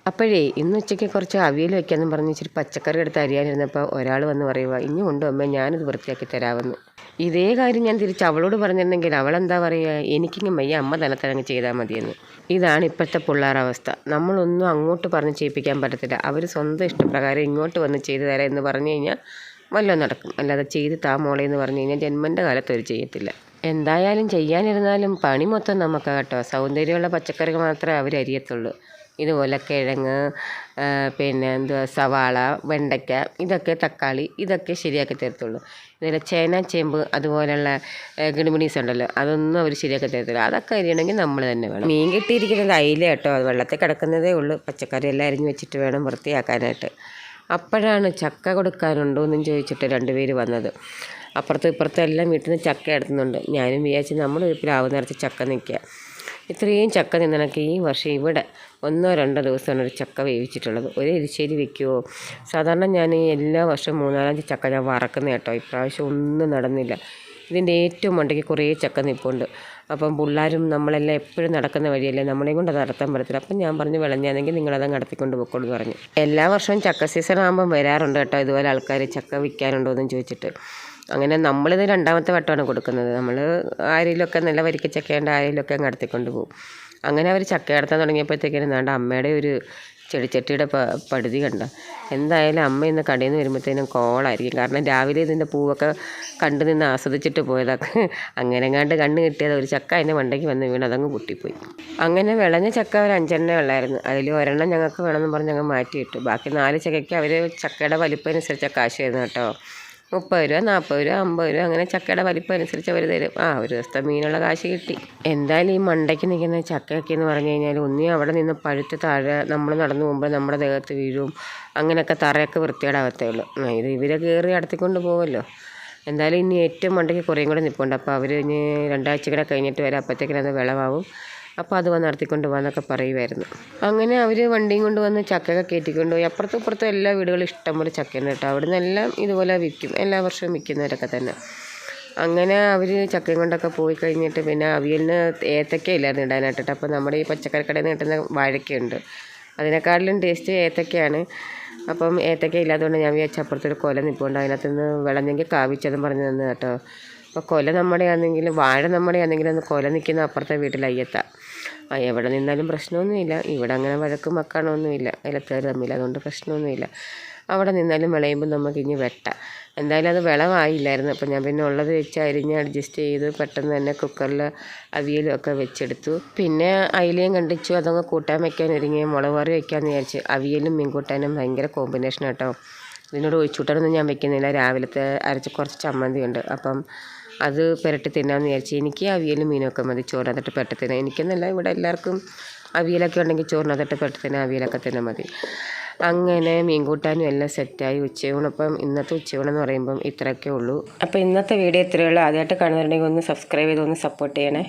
അപ്പോഴേ ഇന്ന് ഉച്ചയ്ക്ക് കുറച്ച് അവിയൽ വയ്ക്കാമെന്ന് പറഞ്ഞ് ഇച്ചിരി പച്ചക്കറി എടുത്ത് അരിയാനിരുന്നപ്പോൾ ഒരാൾ വന്ന് പറയുക, ഇനി ഉണ്ടോ അമ്മ, ഞാനിത് വൃത്തിയാക്കി തരാമെന്ന്. ഇതേ കാര്യം ഞാൻ തിരിച്ച് അവളോട് പറഞ്ഞിരുന്നെങ്കിൽ അവളെന്താ പറയുക, എനിക്കിങ്ങ് വയ്യ, അമ്മ തലത്തരങ്ങ് ചെയ്താൽ മതിയെന്ന്. ഇതാണ് ഇപ്പോഴത്തെ പിള്ളേരുടെ അവസ്ഥ. നമ്മളൊന്നും അങ്ങോട്ട് പറഞ്ഞ് ചെയ്യിപ്പിക്കാൻ പറ്റത്തില്ല. അവർ സ്വന്തം ഇഷ്ടപ്രകാരം ഇങ്ങോട്ട് വന്ന് ചെയ്തു തരാം എന്ന് പറഞ്ഞു കഴിഞ്ഞാൽ വല്ലതും നടക്കും. അല്ലാതെ ചെയ്ത് താ മോളെ എന്ന് പറഞ്ഞു കഴിഞ്ഞാൽ ജന്മൻ്റെ കാലത്ത് അവർ ചെയ്യത്തില്ല. എന്തായാലും ചെയ്യാനിരുന്നാലും പണി മൊത്തം നമുക്ക് കേട്ടോ. സൗന്ദര്യമുള്ള പച്ചക്കറികൾ മാത്രമേ അവർ അരിയത്തുള്ളൂ. ഇതുപോലെ കിഴങ്ങ്, പിന്നെ എന്തുവാ സവാള, വെണ്ടയ്ക്ക, ഇതൊക്കെ തക്കാളി, ഇതൊക്കെ ശരിയാക്കി തരത്തുള്ളൂ. ഇതുപോലെ ചേന, ചേമ്പ്, അതുപോലെയുള്ള ഗിണിമിണീസ് ഉണ്ടല്ലോ, അതൊന്നും അവർ ശരിയാക്കി തരത്തില്ല. അതൊക്കെ അരിയണമെങ്കിൽ നമ്മൾ തന്നെ വേണം. മീൻ കിട്ടിയിരിക്കുന്നത് അയില കേട്ടോ. അത് വെള്ളത്തിൽ കിടക്കുന്നതേ ഉള്ളൂ. പച്ചക്കറി എല്ലാം അരിഞ്ഞ് വെച്ചിട്ട് വേണം വൃത്തിയാക്കാനായിട്ട്. അപ്പോഴാണ് ചക്ക കൊടുക്കാനുണ്ടോ എന്നും ചോദിച്ചിട്ട് രണ്ടുപേര് വന്നത്. അപ്പുറത്തും ഇപ്പുറത്തും എല്ലാം വീട്ടിൽ നിന്ന് ചക്ക എടുത്തുന്നുണ്ട്. ഞാനും വിചാരിച്ച് നമ്മൾ ഒരു പ്ലാവ് നിറച്ച് ചക്ക നിൽക്കുക. ഇത്രയും ചക്ക നിന്നണക്ക് ഈ വർഷം ഇവിടെ 1-2 ദിവസമാണ് ഒരു ചക്ക വേവിച്ചിട്ടുള്ളത്. ഒരു എരിശ്ശേരി വെക്കുമോ? സാധാരണ ഞാൻ എല്ലാ വർഷവും 3-4 ചക്ക ഞാൻ വറക്കുന്ന കേട്ടോ. ഇപ്രാവശ്യം ഒന്നും നടന്നില്ല. ഇതിൻ്റെ ഏറ്റവും മണ്ടയ്ക്ക് കുറേ ചക്ക നിൽപ്പുണ്ട്. അപ്പം പിള്ളേരും നമ്മളെല്ലാം എപ്പോഴും നടക്കുന്ന വഴിയല്ലേ, നമ്മളെയും കൊണ്ട് അത് നടത്താൻ പറ്റത്തില്ല. അപ്പം ഞാൻ പറഞ്ഞു, വിളഞ്ഞാണെങ്കിൽ നിങ്ങളത് നടത്തിക്കൊണ്ട് പോയിക്കോളൂ എന്ന് പറഞ്ഞു. എല്ലാ വർഷവും ചക്ക സീസൺ ആകുമ്പം വരാറുണ്ട് കേട്ടോ ഇതുപോലെ ആൾക്കാർ ചക്ക വിൽക്കാനുണ്ടോ എന്നും ചോദിച്ചിട്ട്. അങ്ങനെ നമ്മളിത് 2ാമത്തെ വട്ടമാണ് കൊടുക്കുന്നത്. നമ്മൾ ആരെങ്കിലുമൊക്കെ നല്ല വരിക്കച്ചക്കയുണ്ട്, ആരെങ്കിലുമൊക്കെ അങ്ങ് നടത്തിക്കൊണ്ട് പോകും. അങ്ങനെ അവർ ചക്ക നടത്താൻ തുടങ്ങിയപ്പോഴത്തേക്കിനും വേണ്ട അമ്മയുടെ ഒരു ചെടിച്ചട്ടിയുടെ പടുതി കണ്ട. എന്തായാലും അമ്മ ഇന്ന് കടയിൽ നിന്ന് വരുമ്പോഴത്തേനും കോളായിരിക്കും. കാരണം രാവിലെ ഇതിൻ്റെ പൂവൊക്കെ കണ്ടു നിന്ന് ആസ്വദിച്ചിട്ട് പോയതൊക്കെ. അങ്ങനെ കണ്ണ് കിട്ടിയത് ഒരു ചക്ക അതിൻ്റെ മണ്ടയ്ക്ക് വന്ന് വീണ് അതങ്ങ് പൊട്ടിപ്പോയി. അങ്ങനെ വിളഞ്ഞ ചക്ക ഒരു 5 ഉള്ളായിരുന്നു. അതിൽ 1 ഞങ്ങൾക്ക് വേണമെന്ന് പറഞ്ഞ് ഞങ്ങൾ മാറ്റിയിട്ടു. ബാക്കി 4 ചക്കയ്ക്ക് അവർ ചക്കയുടെ വലിപ്പം അനുസരിച്ച കാശ് തരുന്നു കേട്ടോ. 30 രൂപ, 40 രൂപ, 50 രൂപ, അങ്ങനെ ചക്കയുടെ വലിപ്പം അനുസരിച്ച് അവർ തരും. ഒരു ദിവസത്തെ മീനുള്ള കാശ് കിട്ടി. എന്തായാലും ഈ മണ്ടയ്ക്ക് നിൽക്കുന്ന ചക്കയൊക്കെ എന്ന് പറഞ്ഞു കഴിഞ്ഞാൽ ഒന്നീ അവിടെ നിന്ന് പഴുത്ത് താഴെ നമ്മൾ നടന്നു പോകുമ്പോൾ നമ്മുടെ ദേഹത്ത് വീഴും. അങ്ങനെയൊക്കെ തറയൊക്കെ വൃത്തികേടാകത്തേ ഉള്ളൂ. ഇത് ഇവരെ കയറി അടത്തിക്കൊണ്ട് പോകുമല്ലോ. എന്തായാലും ഇനി ഏറ്റവും മണ്ടയ്ക്ക് കുറേയും കൂടെ നിൽപ്പുണ്ട്. അപ്പോൾ അവർ ഇനി 2 ആഴ്ച കൂടെ കഴിഞ്ഞിട്ട് വരാം. അപ്പോഴത്തേക്കിനത് വിളവാകും. അപ്പോൾ അത് വന്ന് നടത്തിക്കൊണ്ട് പോകാമെന്നൊക്കെ പറയുമായിരുന്നു. അങ്ങനെ അവർ വണ്ടിയും കൊണ്ട് വന്ന് ചക്കയൊക്കെ കയറ്റിക്കൊണ്ട് പോയി. അപ്പുറത്തും ഇപ്പുറത്തും എല്ലാ വീടുകളും ഇഷ്ടംപോലെ ചക്കയുണ്ട് കേട്ടോ. അവിടെ നിന്നെല്ലാം ഇതുപോലെ വിൽക്കും. എല്ലാ വർഷവും വിൽക്കുന്നവരൊക്കെ തന്നെ. അങ്ങനെ അവർ ചക്കയും കൊണ്ടൊക്കെ പോയി കഴിഞ്ഞിട്ട് പിന്നെ അവിയലിന് ഏത്തക്കയില്ലായിരുന്നു ഇടാനായിട്ടിട്ട്. അപ്പോൾ നമ്മുടെ ഈ പച്ചക്കറിക്കടയിൽ നിന്ന് കിട്ടുന്ന വാഴയ്ക്കയുണ്ട്. അതിനേക്കാളിലും ടേസ്റ്റ് ഏത്തക്കയാണ്. അപ്പം ഏത്തക്ക ഇല്ലാത്തതുകൊണ്ട് ഞാൻ വിചാരിച്ച അപ്പുറത്തൊരു കൊല നിൽപ്പുണ്ട്. അതിനകത്തുനിന്ന് വിളഞ്ഞെങ്കിൽ കാവിച്ചതും പറഞ്ഞ് നിന്ന് കേട്ടോ. അപ്പോൾ കൊല നമ്മുടെ ആണെങ്കിലും വാഴ നമ്മുടെ ആണെങ്കിലും ഒന്ന് കൊല നിൽക്കുന്ന അപ്പുറത്തെ വീട്ടിൽ അയ്യത്താണ്. എവിടെ നിന്നാലും പ്രശ്നമൊന്നുമില്ല. ഇവിടെ അങ്ങനെ വഴക്കും മക്കാണൊന്നുമില്ല അയലത്തുകാർ തമ്മിൽ. അതുകൊണ്ട് പ്രശ്നമൊന്നുമില്ല. അവിടെ നിന്നാലും വിളയുമ്പോൾ നമുക്ക് ഇനി വെട്ടാം. എന്തായാലും അത് വിളവായില്ലായിരുന്നു. അപ്പോൾ ഞാൻ പിന്നെ ഉള്ളത് വെച്ച് അരിഞ്ഞ് അഡ്ജസ്റ്റ് ചെയ്ത് പെട്ടെന്ന് തന്നെ കുക്കറിൽ അവിയലും ഒക്കെ വെച്ചെടുത്തു. പിന്നെ അയിലയും കണ്ടിച്ചു. അതങ്ങ് കൂട്ടാൻ വയ്ക്കാൻ ഒരുങ്ങി. മുളക് കറി വയ്ക്കാമെന്ന് വിചാരിച്ച്. അവിയലും മീൻ കൂട്ടാനും ഭയങ്കര കോമ്പിനേഷൻ കേട്ടോ. ഇതിനോട് ഒഴിച്ചുകൂട്ടാനൊന്നും ഞാൻ വെക്കുന്നില്ല. രാവിലത്തെ അരച്ച് കുറച്ച് ചമ്മന്തി ഉണ്ട്. അപ്പം അത് പുരട്ടി തിന്നാമെന്ന് വിചാരിച്ച്. എനിക്ക് അവിയലും മീനൊക്കെ മതി ചോറിനകത്തിട്ട് പുരട്ടി തിന്നാൻ. എനിക്കെന്നല്ല, ഇവിടെ എല്ലാവർക്കും അവിയലൊക്കെ ഉണ്ടെങ്കിൽ ചോറിനകത്തിട്ട് പുരട്ടി തിന്നാൻ അവിയലൊക്കെ തന്നെ മതി. അങ്ങനെ മീൻ കൂട്ടാനും എല്ലാം സെറ്റായി. ഉച്ചയൂണിപ്പം ഇന്നത്തെ ഉച്ചയൂണെന്ന് പറയുമ്പം ഇത്രയൊക്കെ ഉള്ളൂ. അപ്പോൾ ഇന്നത്തെ വീഡിയോ ഇത്രയേ ഉള്ളൂ. ആദ്യമായിട്ട് കാണുന്നുണ്ടെങ്കിൽ ഒന്ന് സബ്സ്ക്രൈബ് ചെയ്ത് ഒന്ന് സപ്പോർട്ട് ചെയ്യണേ.